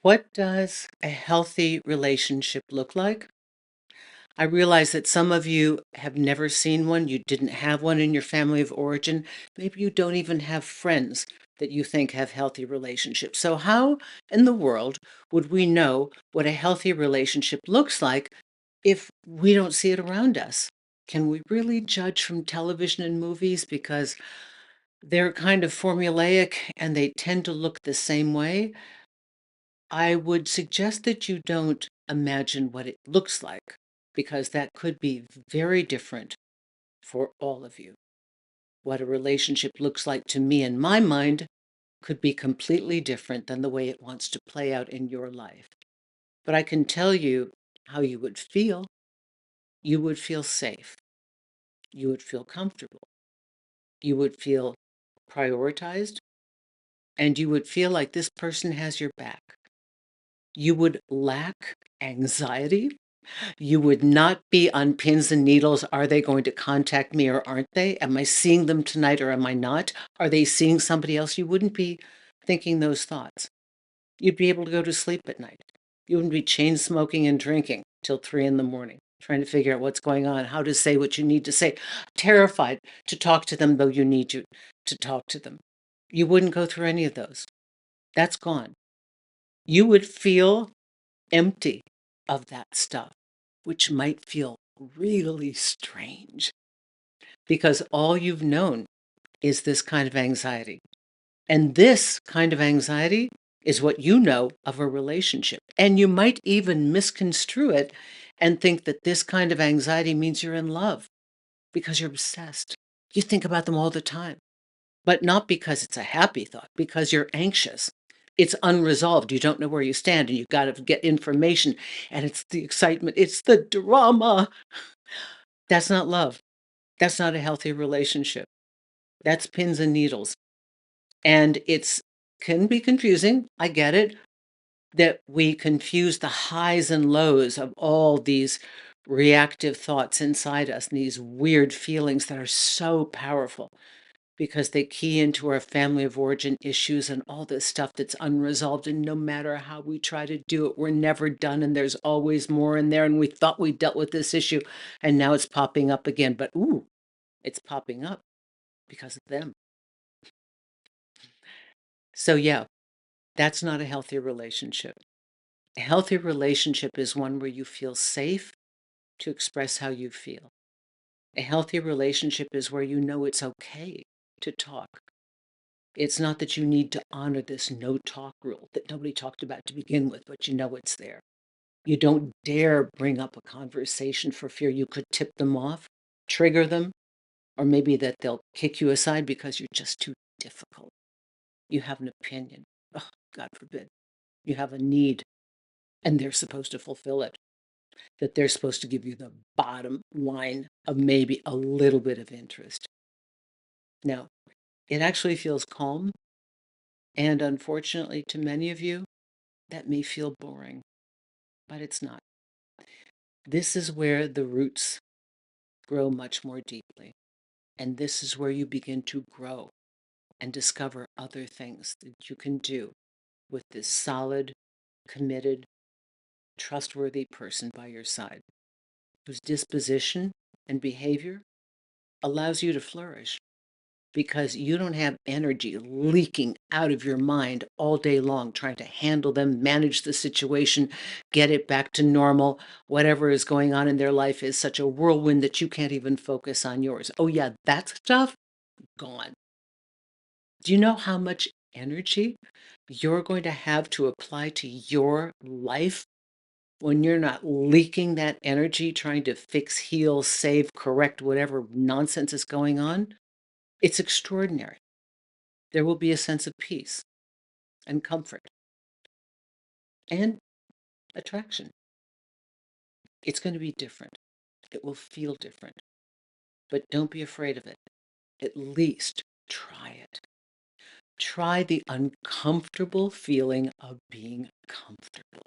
What does a healthy relationship look like? I realize that some of you have never seen one. You didn't have one in your family of origin. Maybe you don't even have friends that you think have healthy relationships. So, how in the world would we know what a healthy relationship looks like if we don't see it around us? Can we really judge from television and movies because they're kind of formulaic and they tend to look the same way? I would suggest that you don't imagine what it looks like because that could be very different for all of you. What a relationship looks like to me in my mind could be completely different than the way it wants to play out in your life. But I can tell you how you would feel. You would feel safe. You would feel comfortable. You would feel prioritized. And you would feel like this person has your back. You would lack anxiety. You would not be on pins and needles. Are they going to contact me or aren't they? Am I seeing them tonight or am I not? Are they seeing somebody else? You wouldn't be thinking those thoughts. You'd be able to go to sleep at night. You wouldn't be chain smoking and drinking till 3 in the morning, trying to figure out what's going on, how to say what you need to say, terrified to talk to them, though you need you to talk to them. You wouldn't go through any of those. That's gone. You would feel empty of that stuff, which might feel really strange because all you've known is this kind of anxiety. And this kind of anxiety is what you know of a relationship. And you might even misconstrue it and think that this kind of anxiety means you're in love because you're obsessed. You think about them all the time, but not because it's a happy thought, because you're anxious. It's unresolved. You don't know where you stand and you've got to get information and it's the excitement, it's the drama. That's not love. That's not a healthy relationship. That's pins and needles. And it's can be confusing. I get it that we confuse the highs and lows of all these reactive thoughts inside us and these weird feelings that are so powerful because they key into our family of origin issues and all this stuff that's unresolved. And no matter how we try to do it, we're never done. And there's always more in there. And we thought we dealt with this issue and now it's popping up again. But ooh, it's popping up because of them. So, yeah, that's not a healthy relationship. A healthy relationship is one where you feel safe to express how you feel. A healthy relationship is where you know it's okay to talk. It's not that you need to honor this no talk rule that nobody talked about to begin with, but you know it's there. You don't dare bring up a conversation for fear you could tip them off, trigger them, or maybe that they'll kick you aside because you're just too difficult. You have an opinion. Oh, God forbid. You have a need, and they're supposed to fulfill it. That they're supposed to give you the bottom line of maybe a little bit of interest. Now, it actually feels calm, and unfortunately, to many of you, that may feel boring, but it's not. This is where the roots grow much more deeply, and this is where you begin to grow and discover other things that you can do with this solid, committed, trustworthy person by your side, whose disposition and behavior allows you to flourish because you don't have energy leaking out of your mind all day long trying to handle them, manage the situation, get it back to normal. Whatever is going on in their life is such a whirlwind that you can't even focus on yours. Oh, yeah, that stuff gone. Do you know how much energy you're going to have to apply to your life when you're not leaking that energy trying to fix, heal, save, correct whatever nonsense is going on? It's extraordinary. There will be a sense of peace and comfort and attraction. It's going to be different. It will feel different, but don't be afraid of it. At least try it. Try the uncomfortable feeling of being comfortable.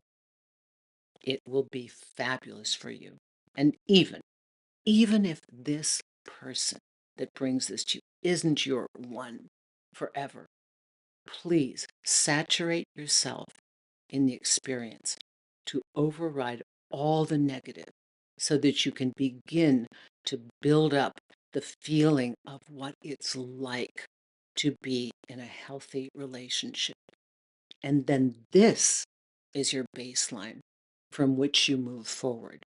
It will be fabulous for you. And even if this person that brings this to you isn't your one forever, please saturate yourself in the experience to override all the negative so that you can begin to build up the feeling of what it's like to be in a healthy relationship. And then this is your baseline from which you move forward.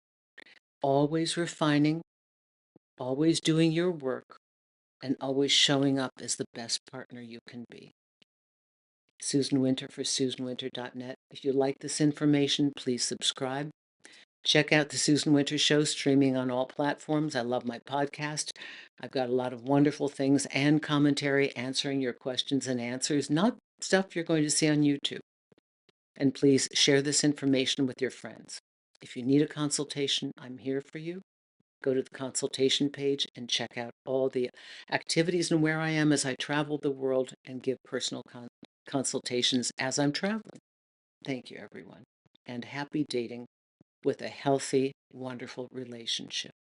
Always refining, always doing your work, and always showing up as the best partner you can be. Susan Winter for SusanWinter.net. If you like this information, please subscribe. Check out the Susan Winter Show streaming on all platforms. I love my podcast. I've got a lot of wonderful things and commentary answering your questions and answers, not stuff you're going to see on YouTube. And please share this information with your friends. If you need a consultation, I'm here for you. Go to the consultation page and check out all the activities and where I am as I travel the world and give personal consultations as I'm traveling. Thank you, everyone, and happy dating with a healthy, wonderful relationship.